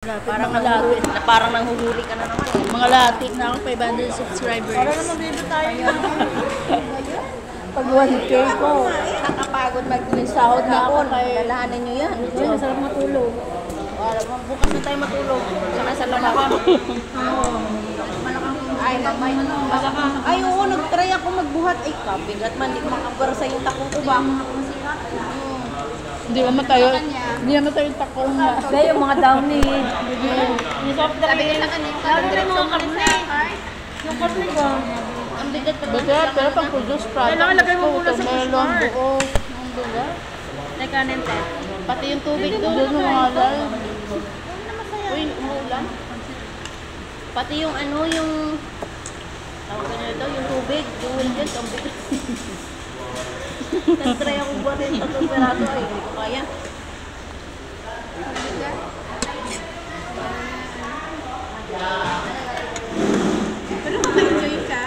Parang nanghuli, parang nanghuhuli ka na naman. Mga lati na ako, 500 subscribers. Para naman bibig tayo. Pag 1K ko. Nakapagod mag-sahod na ako. Lalahanan nyo yan. Ay, masarap matulog. Bukas na tayo matulog. Saka sa lamang. Ay, mamay. Ay, oo, nag-try ako magbuhat. Ay, kabigat man. Di makabarsa yung tako ko ba? Hindi naman tayo, hindi naman tayo takong na. Hindi, yung mga downy. Sabi nila kanina, mga karne. Yung karne ba? Ang bigat pa. Pero pang produce product. Kailangan lagay mo muna sa melon, Smart. buo, ang dula. Nagkanin tayo. Pati yung tubig doon. Doon yung mga live. Uy, umuulan. Pati yung ano, yung tawag ka nito, yung tubig, yung wilgans, ang bigat. Nag-try ako buhatin sa peraso ay hindi ko kaya. Pero maka-enjoy ka.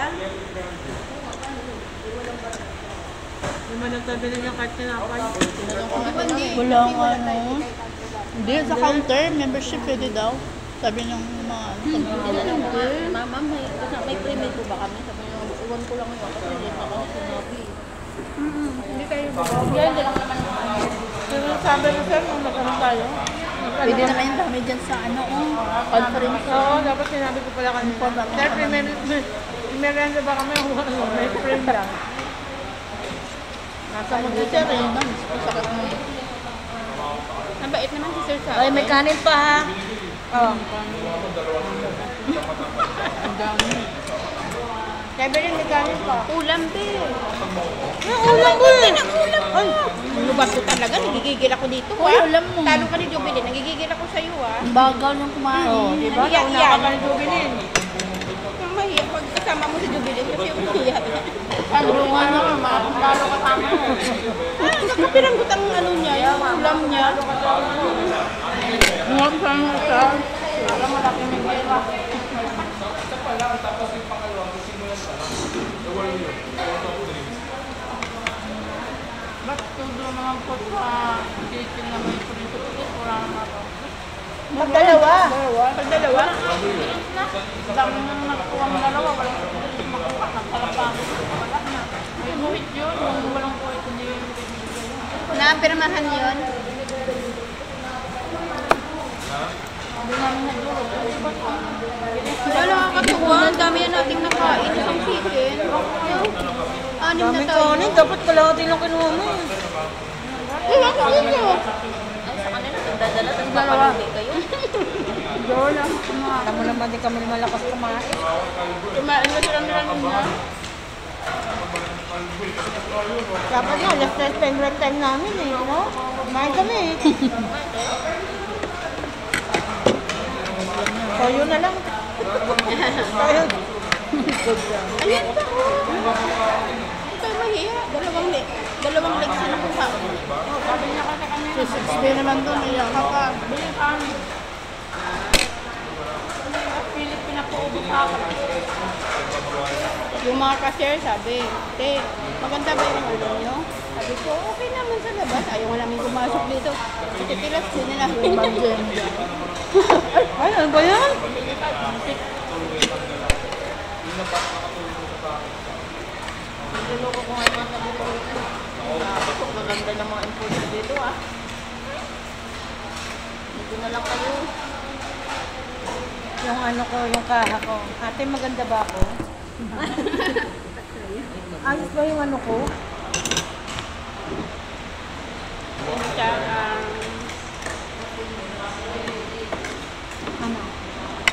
Yung man nagtabili niya kahit tinapay. Wala nga ano. Hindi, sa counter, membership pwede daw. Sabi ng mga Mama, may pre-meal po ba kami? Sabi niyo, iwan ko lang yun kasi hindi na ako sinabi. Hindi tayo Yan, hindi lang naman. Pero sabi ko sir, kung magkaroon tayo. pwede naman yung dami dyan sa ano, conference. Oo, dapat sinabi ko pala kanina. Sir, primerenda ba kami? May frame lang. Nasa mo Hindi, sir, yun lang. Sakit mo. Ang bait naman si Sir Sa. Ay, may kanin pa ha. Oo. Ang dami. Sabi rin may kanin pa. Ulam, be. Yung ulam ko eh. Ay, lubas ko talaga. Nagigigil ako dito, Uy, ha? ulam mo. Talo ka ni Jubilin. Nagigigil ako sa'yo, ha? Bagal nung kumain. Oo, diba? Iyak Nauna yan. ka pa ng jubilin. Ang mahiyak pag kasama mo si Jubilin kasi yung mahiyak. Tulungan na ka, lalo ka tama. Nagkapiranggot ang ano niya, yung ulam niya. Ngayon sa mga isa. Alam mo, laki may pera. Ba't tudo naman po sa chicken na may pulis-pulis? Wala naman ako. Pagdalawa. Pagdalawa. Dami nang nakuha mo dalawa, walang pulis makuha. Nagpalapakan. Wala na. May buhit yun. Kung walang buhit, hindi yun. Napirmahan yun. Hindi namin nagduro. Wala nakakatuwa. Ang dami na nating nakain. Isang chicken. Anim na Daming tayo. kanin. Dapat kalahati lang kinuha mo eh. Ilang kanin nyo? Ay, sa kanila. Dadala. Tapos papalubi kayo. Dola. Alam mo naman, di kami malakas kumain. Kumain na sila nila niya. Dapat nga, last time favorite time namin eh, no? Kumain kami eh. Toyo na lang. Toyo. Ayan pa. Ito ay mahiya. Dalawang legs na nakuha. Sabi niya kasi kami. Si 60 naman doon. Iyak ka pa. Bili kami. Pilit pinapuubos ako. Yung mga cashier sabi, te, maganda ba yung ano nyo? Sabi ko, okay naman sa labas. Ayaw nga namin pumasok dito. Titilas din nila. Ay, ano ba yan? Niloloko ko nga yung sabi ko. Maganda ng mga importer dito, ah. Dito na lang kayo. Yung ano ko, yung kaha ko. Ate, maganda ba ako? Ayos ba yung ano ko? Yung siya, Ano?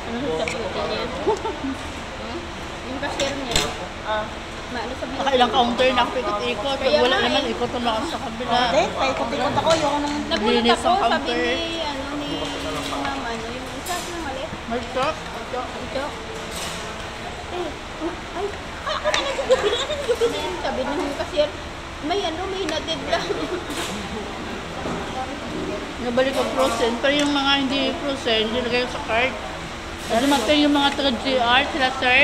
ano sa sabihin niya? Yung cashier niya, maano sabihin? Nakailang counter na ako ikot-ikot. Pag Kaya wala nga naman, eh. ikot naman ako sa kabila. Ate, paikot-ikot ako. Yung ano. Nagulat Linis ako, ang sabi counter. ni, mama, yung isa na mali. Mark, Ito. Ay, ako na nagugupin. Ano nagugupin? Sabi niya yung cashier, may natid lang. nabalik ang frozen. Pero yung mga hindi frozen, hindi lagay sa card. Dumating yung mga taga-GR, sila sir.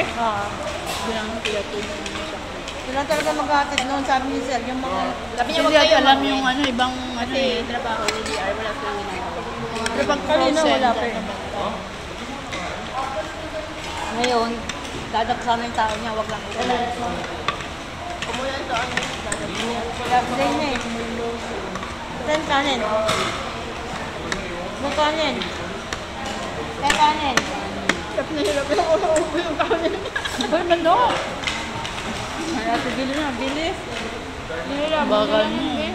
Bilang sila ito yung sa card. Sila talaga maghatid noon, sabi ni Sir, yung mga... Sabi niya, Hindi wag kayo alam mag- yung ano, ibang ano Kasi eh. trabaho ni DR, wala silang ginagawa. Pero pag Kanina frozen, wala pa eh. ano ba? Ngayon, dadagsa na yung tao niya, wag lang ito. Umulan to, ano? Wala na eh. Saan kanin? Mo kanin? Saan kanin? Hirap na hirap yung ulo yung kanin. Uy, mando! Ay, ate, bili na, bilis. Hirap, Bagal niya.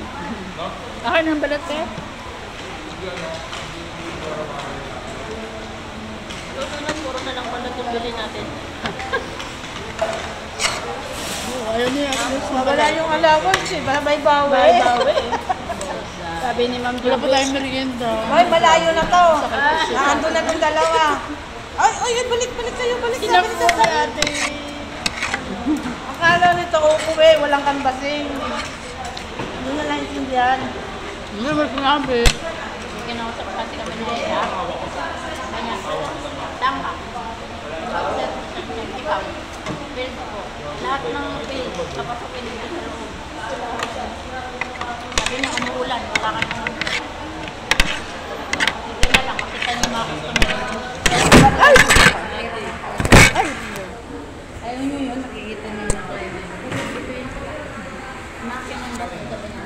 Akin ang balat eh. Susunod, puro na lang pala itong bilhin natin. Ayaw niya. Wala yung allowance eh, may bawi. Bawi. Sabi ni Ma'am Wala pa Juby. tayong merienda. Ay, malayo na to. Nakaando na itong dalawa. Ay, balik kayo, balik Sinap balik po kay ate. Akala nito uuwi, walang kanbasing. Doon na lang intindihan. Hindi mo sinabi. Kinausap kasi kami ni Lea. Kanya, tama. Ikaw, bill ko. Lahat ng bill, kapasukin dito sa loob. Sabi niya, umuulan, wala ka nang... Hindi na lang, makita niyo mga customer. Ay! Ayaw niyo yun, nakikita niyo na tayo. Makin ang bato sa kanya.